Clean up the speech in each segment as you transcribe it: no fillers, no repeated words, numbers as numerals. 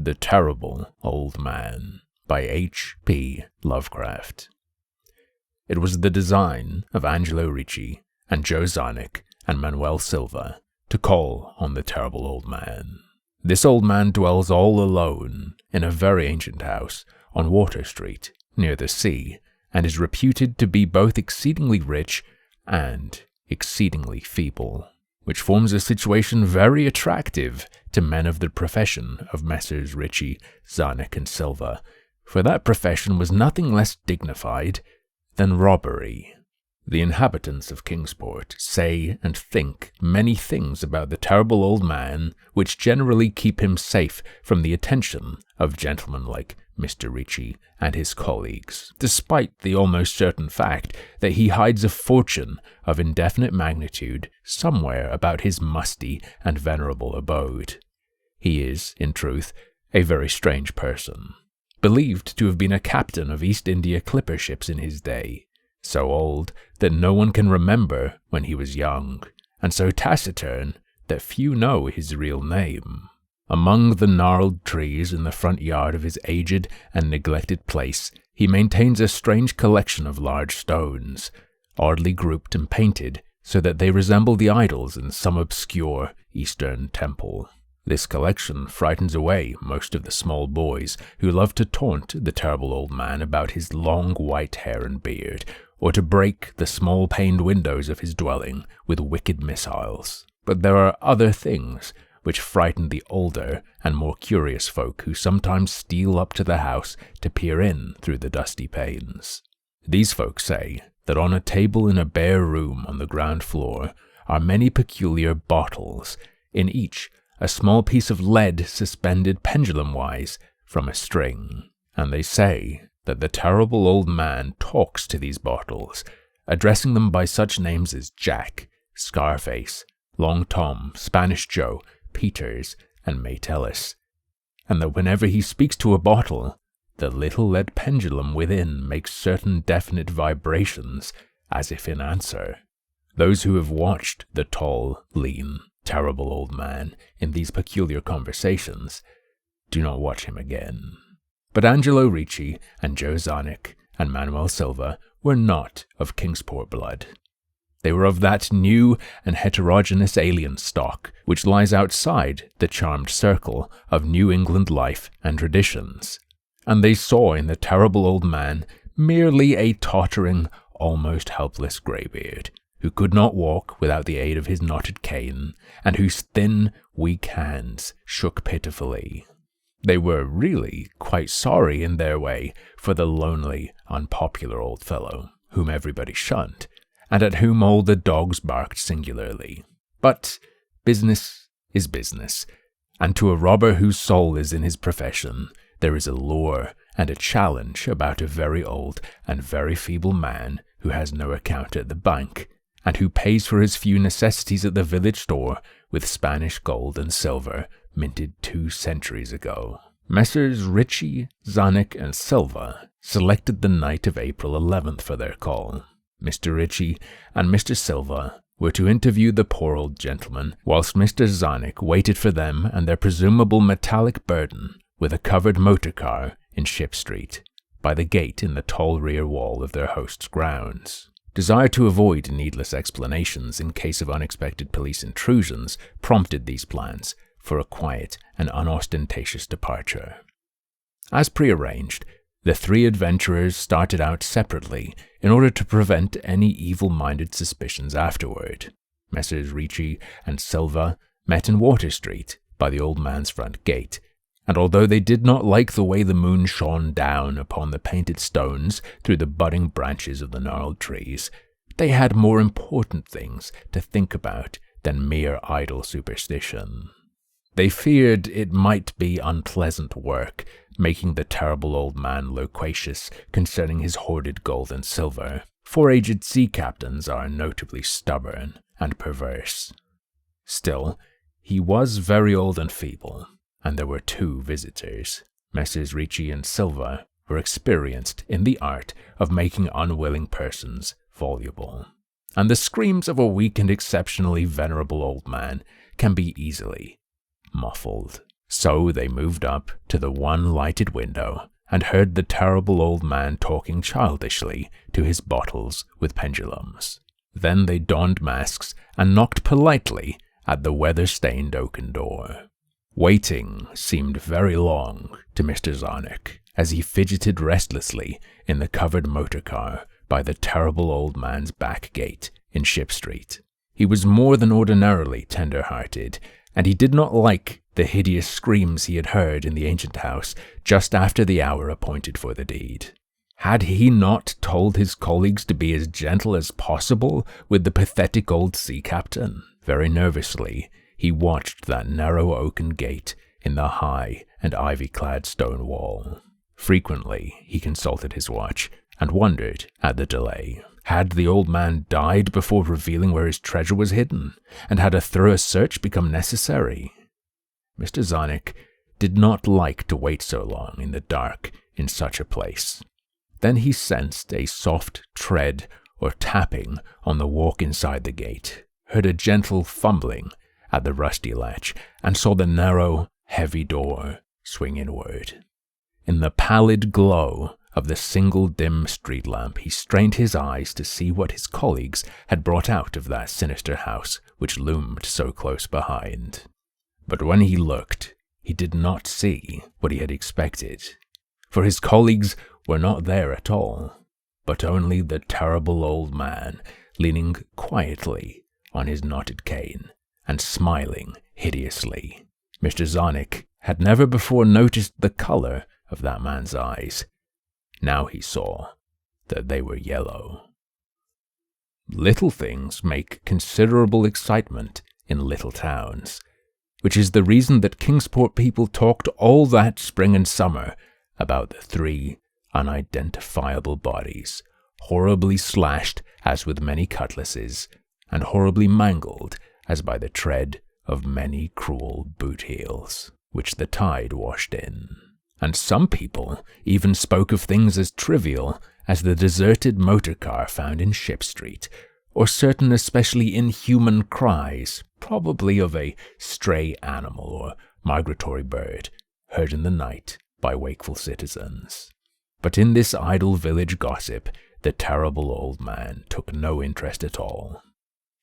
The Terrible Old Man by H.P. Lovecraft. It was the design of Angelo Ricci and Joe Zarnick and Manuel Silva to call on the Terrible Old Man. This old man dwells all alone in a very ancient house on Water Street, near the sea, and is reputed to be both exceedingly rich and exceedingly feeble, which forms a situation very attractive to men of the profession of Messrs. Ricci, Zarnick, and Silva, for that profession was nothing less dignified than robbery. The inhabitants of Kingsport say and think many things about the terrible old man which generally keep him safe from the attention of gentlemen like Mr. Ricci and his colleagues, despite the almost certain fact that he hides a fortune of indefinite magnitude somewhere about his musty and venerable abode. He is, in truth, a very strange person, believed to have been a captain of East India clipper ships in his day, so old that no one can remember when he was young, and so taciturn that few know his real name. Among the gnarled trees in the front yard of his aged and neglected place, he maintains a strange collection of large stones, oddly grouped and painted so that they resemble the idols in some obscure Eastern temple. This collection frightens away most of the small boys who love to taunt the terrible old man about his long white hair and beard, or to break the small-paned windows of his dwelling with wicked missiles. But there are other things which frighten the older and more curious folk who sometimes steal up to the house to peer in through the dusty panes. These folk say that on a table in a bare room on the ground floor are many peculiar bottles, in each a small piece of lead suspended pendulum-wise from a string, and they say that the terrible old man talks to these bottles, addressing them by such names as Jack, Scarface, Long Tom, Spanish Joe, Peters, and Mate Ellis, and that whenever he speaks to a bottle, the little lead pendulum within makes certain definite vibrations as if in answer. Those who have watched the tall, lean, terrible old man in these peculiar conversations do not watch him again. But Angelo Ricci and Joe Zarnick and Manuel Silva were not of Kingsport blood. They were of that new and heterogeneous alien stock which lies outside the charmed circle of New England life and traditions, and they saw in the terrible old man merely a tottering, almost helpless greybeard, who could not walk without the aid of his knotted cane, and whose thin, weak hands shook pitifully. They were really quite sorry in their way for the lonely, unpopular old fellow, whom everybody shunned, and at whom all the dogs barked singularly. But business is business, and to a robber whose soul is in his profession, there is a lure and a challenge about a very old and very feeble man who has no account at the bank, and who pays for his few necessities at the village store with Spanish gold and silver minted 2 centuries ago. Messrs. Ricci, Zarnick, and Silva selected the night of April 11th for their call. Mr. Ricci and Mr. Silva were to interview the poor old gentleman, whilst Mr. Zarnick waited for them and their presumable metallic burden with a covered motor car in Ship Street, by the gate in the tall rear wall of their host's grounds. Desire to avoid needless explanations in case of unexpected police intrusions prompted these plans for a quiet and unostentatious departure. As prearranged, the 3 adventurers started out separately in order to prevent any evil-minded suspicions afterward. Messrs. Ricci and Silva met in Water Street by the old man's front gate, and although they did not like the way the moon shone down upon the painted stones through the budding branches of the gnarled trees, they had more important things to think about than mere idle superstition. They feared it might be unpleasant work, making the terrible old man loquacious concerning his hoarded gold and silver, for aged sea captains are notably stubborn and perverse. Still, he was very old and feeble, and there were 2 visitors. Messrs. Ricci and Silva were experienced in the art of making unwilling persons voluble, and the screams of a weak and exceptionally venerable old man can be easily muffled. So they moved up to the one lighted window and heard the terrible old man talking childishly to his bottles with pendulums. Then they donned masks and knocked politely at the weather-stained oaken door. Waiting seemed very long to Mr. Zarnik as he fidgeted restlessly in the covered motor car by the terrible old man's back gate in Ship Street. He was more than ordinarily tender-hearted, and he did not like the hideous screams he had heard in the ancient house just after the hour appointed for the deed. Had he not told his colleagues to be as gentle as possible with the pathetic old sea captain? Very nervously, he watched that narrow oaken gate in the high and ivy-clad stone wall. Frequently, he consulted his watch and wondered at the delay. Had the old man died before revealing where his treasure was hidden, and had a thorough search become necessary? Mr. Zarnik did not like to wait so long in the dark in such a place. Then he sensed a soft tread or tapping on the walk inside the gate, heard a gentle fumbling at the rusty latch, and saw the narrow, heavy door swing inward. In the pallid glow of the single dim street lamp, he strained his eyes to see what his colleagues had brought out of that sinister house which loomed so close behind. But when he looked, he did not see what he had expected, for his colleagues were not there at all, but only the terrible old man leaning quietly on his knotted cane and smiling hideously. Mr. Zarnik had never before noticed the color of that man's eyes. Now he saw that they were yellow. Little things make considerable excitement in little towns, which is the reason that Kingsport people talked all that spring and summer about the 3 unidentifiable bodies, horribly slashed as with many cutlasses, and horribly mangled as by the tread of many cruel boot heels, which the tide washed in. And some people even spoke of things as trivial as the deserted motor car found in Ship Street, or certain especially inhuman cries, probably of a stray animal or migratory bird, heard in the night by wakeful citizens. But in this idle village gossip, the terrible old man took no interest at all.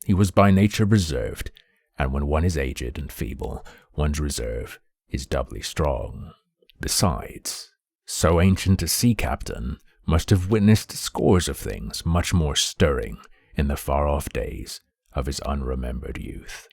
He was by nature reserved, and when one is aged and feeble, one's reserve is doubly strong. Besides, so ancient a sea captain must have witnessed scores of things much more stirring in the far-off days of his unremembered youth.